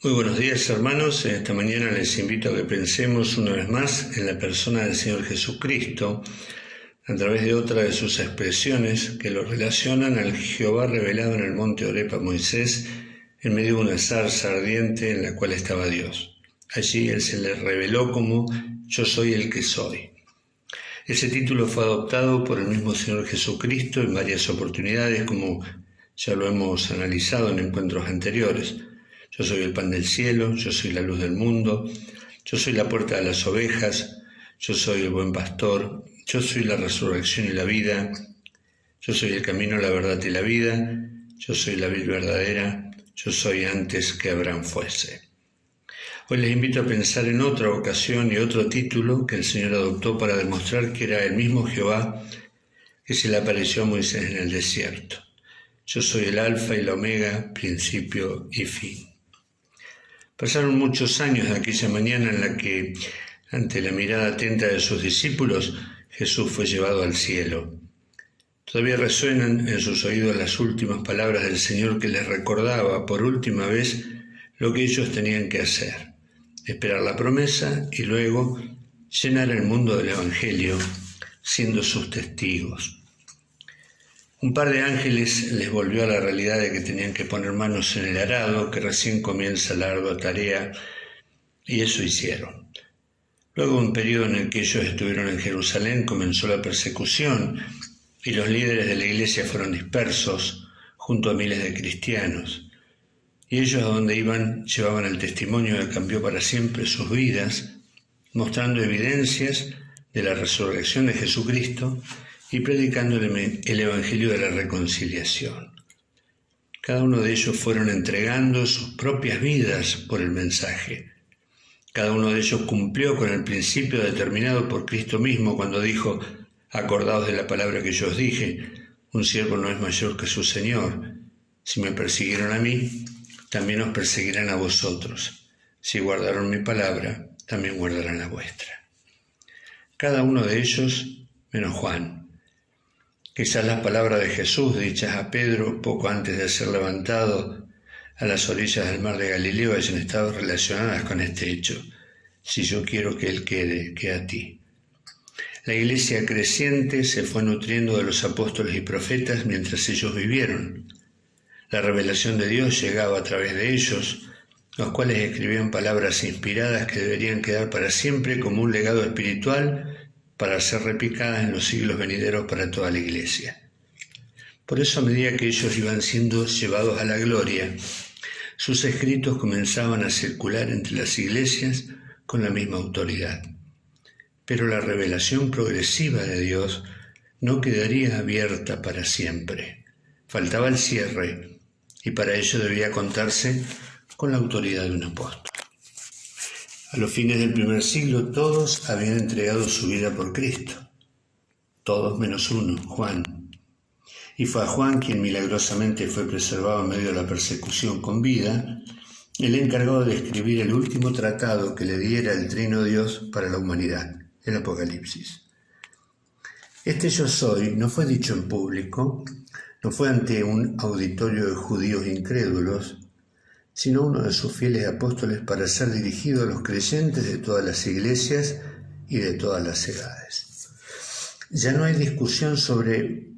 Muy buenos días, hermanos. Esta mañana les invito a que pensemos una vez más en la persona del Señor Jesucristo a través de otra de sus expresiones que lo relacionan al Jehová revelado en el monte Horeb a Moisés en medio de una zarza ardiente en la cual estaba Dios. Allí Él se le reveló como Yo soy el que soy. Ese título fue adoptado por el mismo Señor Jesucristo en varias oportunidades, como ya lo hemos analizado en encuentros anteriores. Yo soy el pan del cielo, yo soy la luz del mundo, yo soy la puerta de las ovejas, yo soy el buen pastor, yo soy la resurrección y la vida, yo soy el camino, la verdad y la vida, yo soy la vid verdadera, yo soy antes que Abraham fuese. Hoy les invito a pensar en otra ocasión y otro título que el Señor adoptó para demostrar que era el mismo Jehová que se le apareció a Moisés en el desierto. Yo soy el alfa y la omega, principio y fin. Pasaron muchos años de aquella mañana en la que, ante la mirada atenta de sus discípulos, Jesús fue llevado al cielo. Todavía resuenan en sus oídos las últimas palabras del Señor que les recordaba por última vez lo que ellos tenían que hacer: esperar la promesa y luego llenar el mundo del Evangelio, siendo sus testigos. Un par de ángeles les volvió a la realidad de que tenían que poner manos en el arado, que recién comienza la ardua tarea, y eso hicieron. Luego de un periodo en el que ellos estuvieron en Jerusalén, comenzó la persecución y los líderes de la iglesia fueron dispersos junto a miles de cristianos. Y ellos a donde iban llevaban el testimonio que cambió para siempre sus vidas, mostrando evidencias de la resurrección de Jesucristo y predicando el Evangelio de la reconciliación. Cada uno de ellos fueron entregando sus propias vidas por el mensaje. Cada uno de ellos cumplió con el principio determinado por Cristo mismo cuando dijo: acordaos de la palabra que yo os dije, un siervo no es mayor que su Señor. Si me persiguieron a mí, también os perseguirán a vosotros. Si guardaron mi palabra, también guardarán la vuestra. Cada uno de ellos, menos Juan. Quizás las palabras de Jesús dichas a Pedro poco antes de ser levantado a las orillas del mar de Galileo hayan estado relacionadas con este hecho: si yo quiero que él quede a ti. La iglesia creciente se fue nutriendo de los apóstoles y profetas mientras ellos vivieron. La revelación de Dios llegaba a través de ellos, los cuales escribían palabras inspiradas que deberían quedar para siempre como un legado espiritual para ser replicadas en los siglos venideros para toda la iglesia. Por eso, a medida que ellos iban siendo llevados a la gloria, sus escritos comenzaban a circular entre las iglesias con la misma autoridad. Pero la revelación progresiva de Dios no quedaría abierta para siempre. Faltaba el cierre, y para ello debía contarse con la autoridad de un apóstol. A los fines del primer siglo todos habían entregado su vida por Cristo, todos menos uno, Juan. Y fue a Juan quien milagrosamente fue preservado en medio de la persecución con vida, el encargado de escribir el último tratado que le diera el Trino Dios para la humanidad, el Apocalipsis. Este yo soy no fue dicho en público, no fue ante un auditorio de judíos incrédulos, sino uno de sus fieles apóstoles para ser dirigido a los creyentes de todas las iglesias y de todas las edades. Ya no hay discusión sobre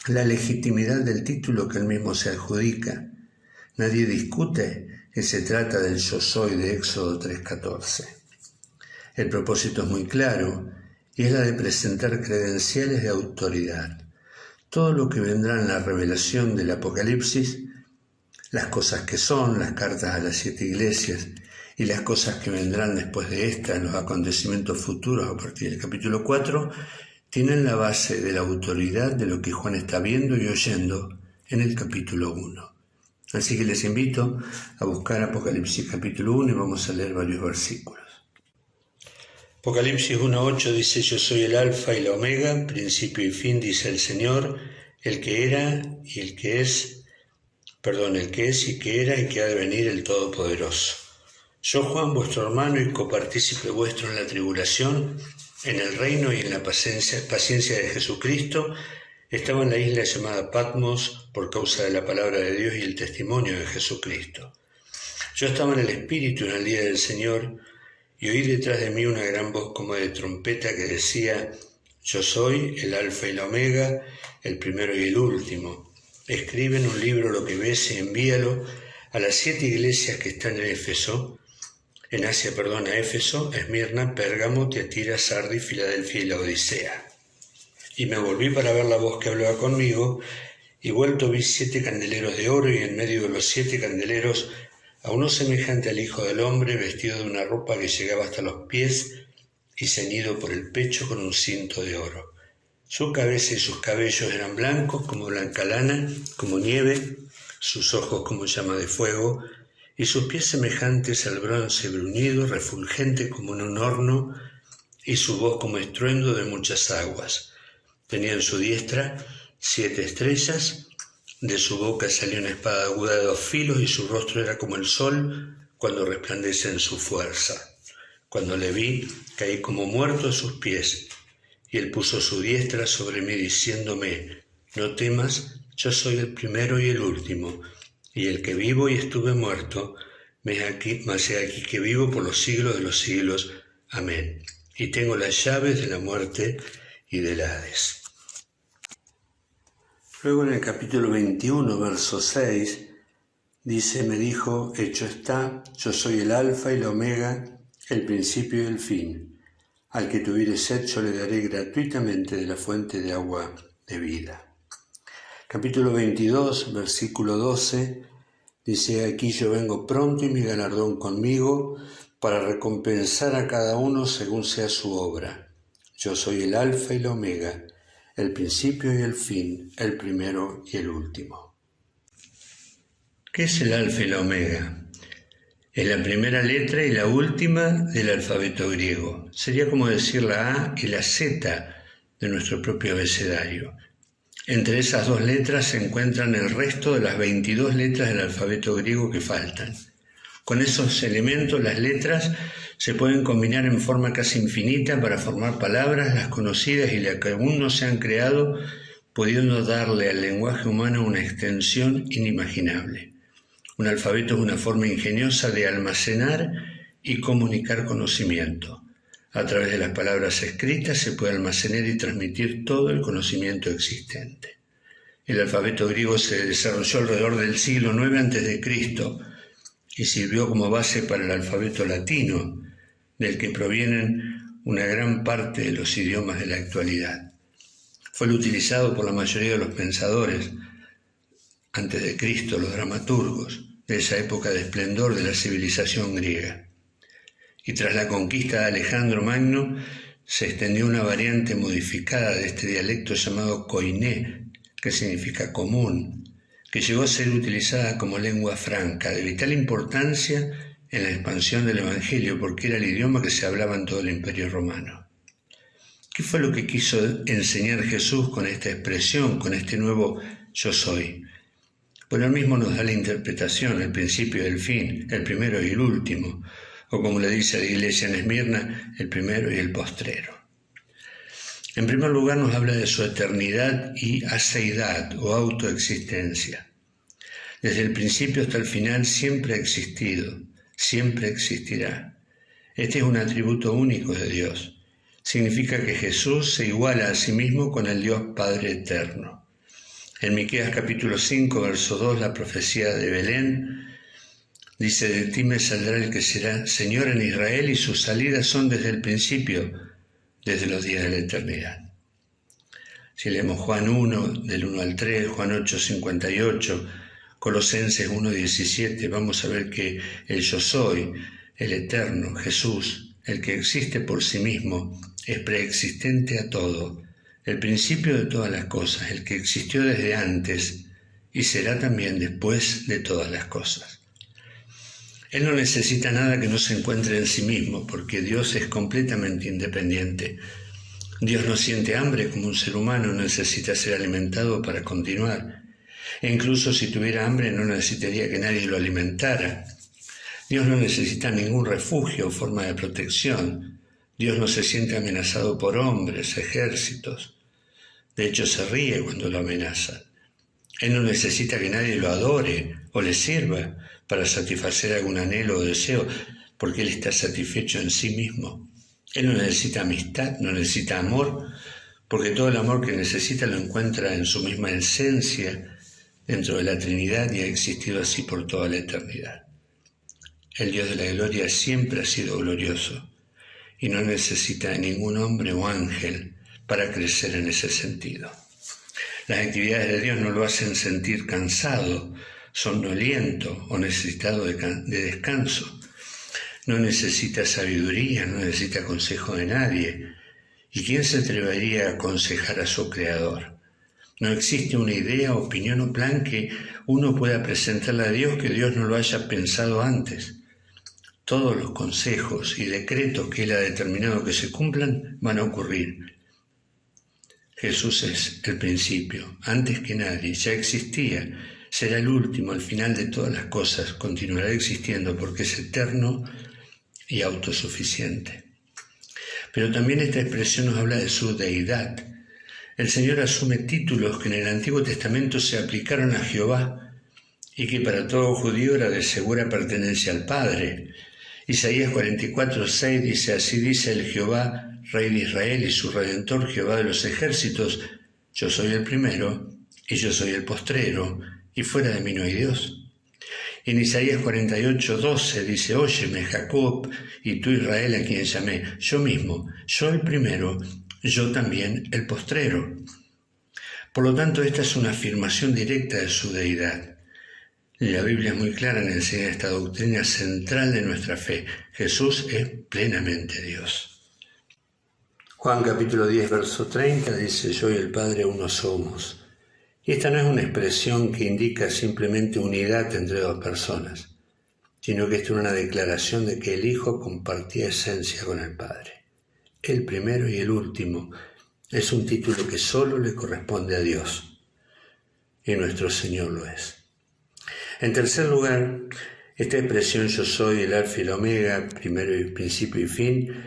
la legitimidad del título que él mismo se adjudica. Nadie discute que se trata del yo soy de Éxodo 3:14. El propósito es muy claro y es la de presentar credenciales de autoridad. Todo lo que vendrá en la revelación del Apocalipsis, las cosas que son, las cartas a las 7 iglesias y las cosas que vendrán después de esta, los acontecimientos futuros a partir del capítulo 4, tienen la base de la autoridad de lo que Juan está viendo y oyendo en el capítulo 1. Así que les invito a buscar Apocalipsis capítulo 1 y vamos a leer varios versículos. Apocalipsis 1:8 dice: yo soy el alfa y la omega, principio y fin, dice el Señor, el que era y el que es, el que es y que era y que ha de venir, el Todopoderoso. Yo, Juan, vuestro hermano y copartícipe vuestro en la tribulación, en el reino y en la paciencia de Jesucristo, estaba en la isla llamada Patmos por causa de la palabra de Dios y el testimonio de Jesucristo. Yo estaba en el Espíritu en el día del Señor, y oí detrás de mí una gran voz como de trompeta que decía: Yo soy el Alfa y la Omega, el primero y el último. Escribe en un libro lo que ves y envíalo a las 7 iglesias que están en Éfeso, a Éfeso, Esmirna, Pérgamo, Tiatira, Sardis, Filadelfia y Laodicea. Y me volví para ver la voz que hablaba conmigo, y vuelto vi 7 candeleros de oro, y en medio de los 7 candeleros a uno semejante al Hijo del Hombre, vestido de una ropa que llegaba hasta los pies y ceñido por el pecho con un cinto de oro. Su cabeza y sus cabellos eran blancos como blanca lana, como nieve, sus ojos como llama de fuego, y sus pies semejantes al bronce bruñido, refulgente como en un horno, y su voz como estruendo de muchas aguas. Tenía en su diestra 7 estrellas, de su boca salió una espada aguda de 2 filos, y su rostro era como el sol cuando resplandece en su fuerza. Cuando le vi, caí como muerto a sus pies, y él puso su diestra sobre mí, diciéndome: No temas, yo soy el primero y el último, y el que vivo y estuve muerto, mas he aquí que vivo por los siglos de los siglos. Amén. Y tengo las llaves de la muerte y del Hades. Luego en el capítulo 21, verso 6, dice: Me dijo: Hecho está, yo soy el Alfa y la Omega, el principio y el fin. Al que tuviere sed yo le daré gratuitamente de la fuente de agua de vida. Capítulo 22, versículo 12, dice: Aquí yo vengo pronto y mi galardón conmigo, para recompensar a cada uno según sea su obra. Yo soy el Alfa y la Omega, el principio y el fin, el primero y el último. ¿Qué es el Alfa y la Omega? Es la primera letra y la última del alfabeto griego. Sería como decir la A y la Z de nuestro propio abecedario. Entre esas 2 letras se encuentran el resto de las 22 letras del alfabeto griego que faltan. Con esos elementos, las letras se pueden combinar en forma casi infinita para formar palabras, las conocidas y las que aún no se han creado, pudiendo darle al lenguaje humano una extensión inimaginable. Un alfabeto es una forma ingeniosa de almacenar y comunicar conocimiento. A través de las palabras escritas se puede almacenar y transmitir todo el conocimiento existente. El alfabeto griego se desarrolló alrededor del siglo IX a.C., y sirvió como base para el alfabeto latino, del que provienen una gran parte de los idiomas de la actualidad. Fue el utilizado por la mayoría de los pensadores antes de Cristo, los dramaturgos de esa época de esplendor de la civilización griega. Y tras la conquista de Alejandro Magno, se extendió una variante modificada de este dialecto llamado koiné, que significa común, que llegó a ser utilizada como lengua franca, de vital importancia en la expansión del Evangelio, porque era el idioma que se hablaba en todo el Imperio Romano. ¿Qué fue lo que quiso enseñar Jesús con esta expresión, con este nuevo yo soy? Bueno, él mismo nos da la interpretación, el principio y el fin, el primero y el último, o como le dice a la iglesia en Esmirna, el primero y el postrero. En primer lugar nos habla de su eternidad y aseidad o autoexistencia. Desde el principio hasta el final siempre ha existido, siempre existirá. Este es un atributo único de Dios. Significa que Jesús se iguala a sí mismo con el Dios Padre eterno. En Miqueas capítulo 5, verso 2, la profecía de Belén dice: De ti me saldrá el que será Señor en Israel, y sus salidas son desde el principio, desde los días de la eternidad. Si leemos Juan 1, del 1 al 3, Juan 8, 58, Colosenses 1, 17, vamos a ver que el yo soy, el eterno, Jesús, el que existe por sí mismo, es preexistente a todo, el principio de todas las cosas, el que existió desde antes y será también después de todas las cosas. Él no necesita nada que no se encuentre en sí mismo, porque Dios es completamente independiente. Dios no siente hambre como un ser humano, necesita ser alimentado para continuar. E incluso si tuviera hambre no necesitaría que nadie lo alimentara. Dios no necesita ningún refugio o forma de protección. Dios no se siente amenazado por hombres, ejércitos. De hecho, se ríe cuando lo amenazan. Él no necesita que nadie lo adore o le sirva, para satisfacer algún anhelo o deseo, porque Él está satisfecho en sí mismo. Él no necesita amistad, no necesita amor, porque todo el amor que necesita lo encuentra en su misma esencia, dentro de la Trinidad, y ha existido así por toda la eternidad. El Dios de la gloria siempre ha sido glorioso y no necesita de ningún hombre o ángel para crecer en ese sentido. Las actividades de Dios no lo hacen sentir cansado, somnoliento o necesitado de descanso. No necesita sabiduría, no necesita consejo de nadie. ¿Y quién se atrevería a aconsejar a su Creador? No existe una idea, opinión o plan que uno pueda presentarle a Dios que Dios no lo haya pensado antes. Todos los consejos y decretos que Él ha determinado que se cumplan van a ocurrir. Jesús es el principio, antes que nadie, ya existía, será el último, al final de todas las cosas, continuará existiendo porque es eterno y autosuficiente. Pero también esta expresión nos habla de su deidad. El Señor asume títulos que en el Antiguo Testamento se aplicaron a Jehová y que para todo judío era de segura pertenencia al Padre. Isaías 44:6 dice: así dice el Jehová, Rey de Israel y su Redentor, Jehová de los ejércitos: yo soy el primero y yo soy el postrero, y fuera de mí no hay Dios. Y en Isaías 48:12 dice: óyeme, Jacob, y tú, Israel, a quien llamé, yo mismo, yo el primero, yo también el postrero. Por lo tanto, esta es una afirmación directa de su deidad. La Biblia es muy clara en enseñar esta doctrina central de nuestra fe. Jesús es plenamente Dios. Juan capítulo 10, verso 30 dice: yo y el Padre uno somos. Y esta no es una expresión que indica simplemente unidad entre dos personas, sino que esta es una declaración de que el Hijo compartía esencia con el Padre. El primero y el último es un título que solo le corresponde a Dios, y nuestro Señor lo es. En tercer lugar, esta expresión yo soy el alfa y el omega, primero y principio y fin,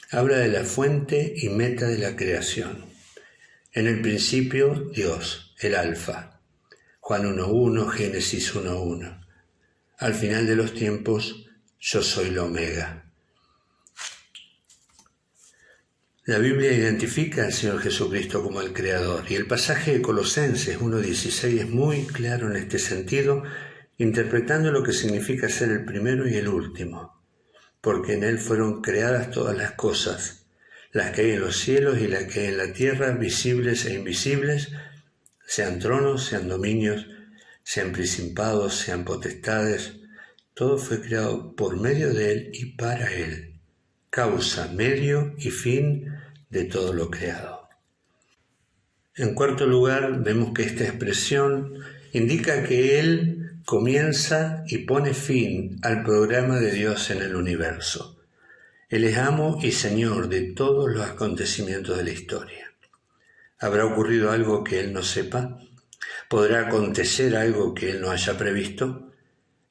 habla de la fuente y meta de la creación. En el principio, Dios, el alfa. Juan 1:1, Génesis 1:1. Al final de los tiempos, yo soy la omega. La Biblia identifica al Señor Jesucristo como el Creador, y el pasaje de Colosenses 1:16 es muy claro en este sentido, interpretando lo que significa ser el primero y el último, porque en Él fueron creadas todas las cosas, las que hay en los cielos y las que hay en la tierra, visibles e invisibles, sean tronos, sean dominios, sean principados, sean potestades. Todo fue creado por medio de Él y para Él, causa, medio y fin de todo lo creado. En cuarto lugar, vemos que esta expresión indica que Él comienza y pone fin al programa de Dios en el universo. Él es amo y señor de todos los acontecimientos de la historia. ¿Habrá ocurrido algo que Él no sepa? ¿Podrá acontecer algo que Él no haya previsto?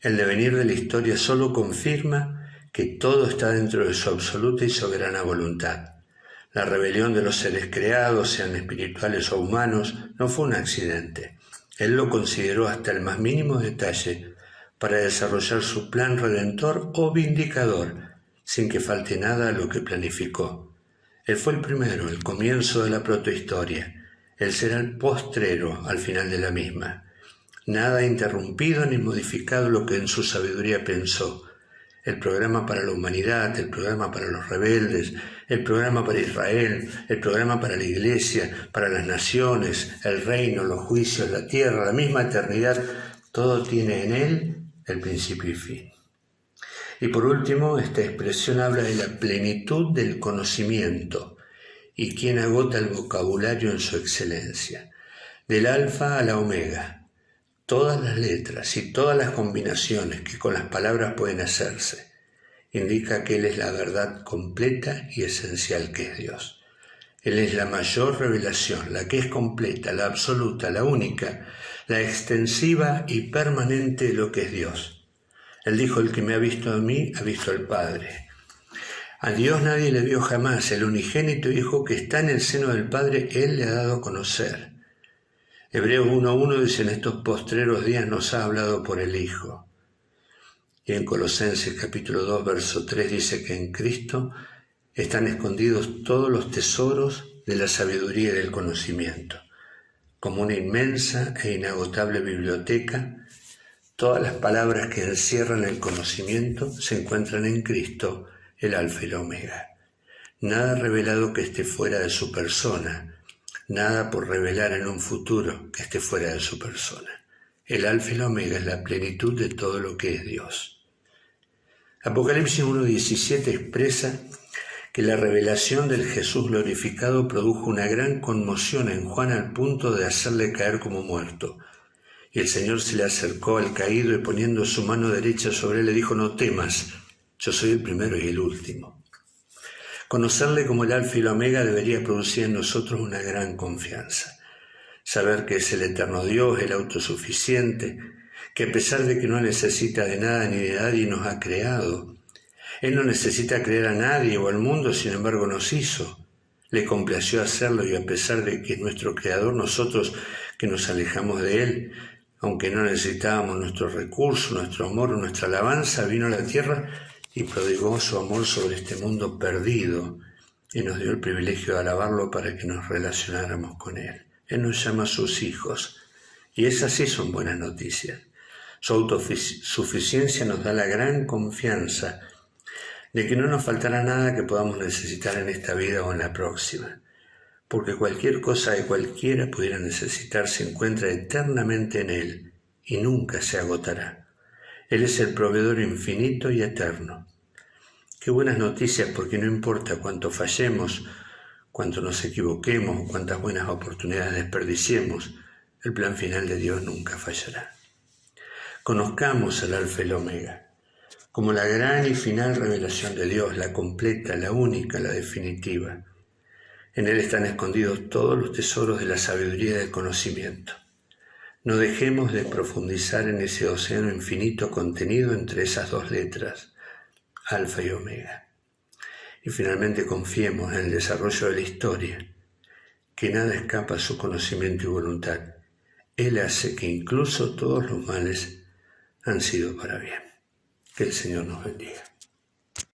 El devenir de la historia solo confirma que todo está dentro de su absoluta y soberana voluntad. La rebelión de los seres creados, sean espirituales o humanos, no fue un accidente. Él lo consideró hasta el más mínimo detalle para desarrollar su plan redentor o vindicador, sin que falte nada a lo que planificó. Él fue el primero, el comienzo de la protohistoria. Él será el postrero al final de la misma. Nada ha interrumpido ni modificado lo que en su sabiduría pensó. El programa para la humanidad, el programa para los rebeldes, el programa para Israel, el programa para la Iglesia, para las naciones, el reino, los juicios, la tierra, la misma eternidad, todo tiene en Él el principio y fin. Y por último, esta expresión habla de la plenitud del conocimiento y quien agota el vocabulario en su excelencia. Del alfa a la omega. Todas las letras y todas las combinaciones que con las palabras pueden hacerse, indica que Él es la verdad completa y esencial que es Dios. Él es la mayor revelación, la que es completa, la absoluta, la única, la extensiva y permanente de lo que es Dios. Él dijo: el que me ha visto a mí, ha visto al Padre. A Dios nadie le vio jamás, el unigénito Hijo que está en el seno del Padre, Él le ha dado a conocer. Hebreos 1:1 dice: en estos postreros días nos ha hablado por el Hijo. Y en Colosenses capítulo 2, verso 3 dice que en Cristo están escondidos todos los tesoros de la sabiduría y del conocimiento. Como una inmensa e inagotable biblioteca, todas las palabras que encierran el conocimiento se encuentran en Cristo, el Alfa y la Omega. Nada revelado que esté fuera de su persona, nada por revelar en un futuro que esté fuera de su persona. El Alfa y la Omega es la plenitud de todo lo que es Dios. Apocalipsis 1:17 expresa que la revelación del Jesús glorificado produjo una gran conmoción en Juan al punto de hacerle caer como muerto. Y el Señor se le acercó al caído y poniendo su mano derecha sobre él le dijo: no temas, yo soy el primero y el último. Conocerle como el Alfa y la Omega debería producir en nosotros una gran confianza. Saber que es el eterno Dios, el autosuficiente, que a pesar de que no necesita de nada ni de nadie nos ha creado. Él no necesita creer a nadie o al mundo, sin embargo nos hizo. Le complació hacerlo y a pesar de que es nuestro creador, nosotros que nos alejamos de él, aunque no necesitábamos nuestros recursos, nuestro amor o nuestra alabanza, vino a la tierra y prodigó su amor sobre este mundo perdido y nos dio el privilegio de alabarlo para que nos relacionáramos con él. Él nos llama a sus hijos y esas sí son buenas noticias. Su autosuficiencia nos da la gran confianza de que no nos faltará nada que podamos necesitar en esta vida o en la próxima, porque cualquier cosa que cualquiera pudiera necesitar se encuentra eternamente en Él y nunca se agotará. Él es el proveedor infinito y eterno. Qué buenas noticias, porque no importa cuánto fallemos, cuánto nos equivoquemos o cuántas buenas oportunidades desperdiciemos, el plan final de Dios nunca fallará. Conozcamos al Alfa y el Omega como la gran y final revelación de Dios, la completa, la única, la definitiva. En Él están escondidos todos los tesoros de la sabiduría y del conocimiento. No dejemos de profundizar en ese océano infinito contenido entre esas dos letras, Alfa y Omega. Y finalmente confiemos en el desarrollo de la historia, que nada escapa a su conocimiento y voluntad. Él hace que incluso todos los males han sido para bien. Que el Señor nos bendiga.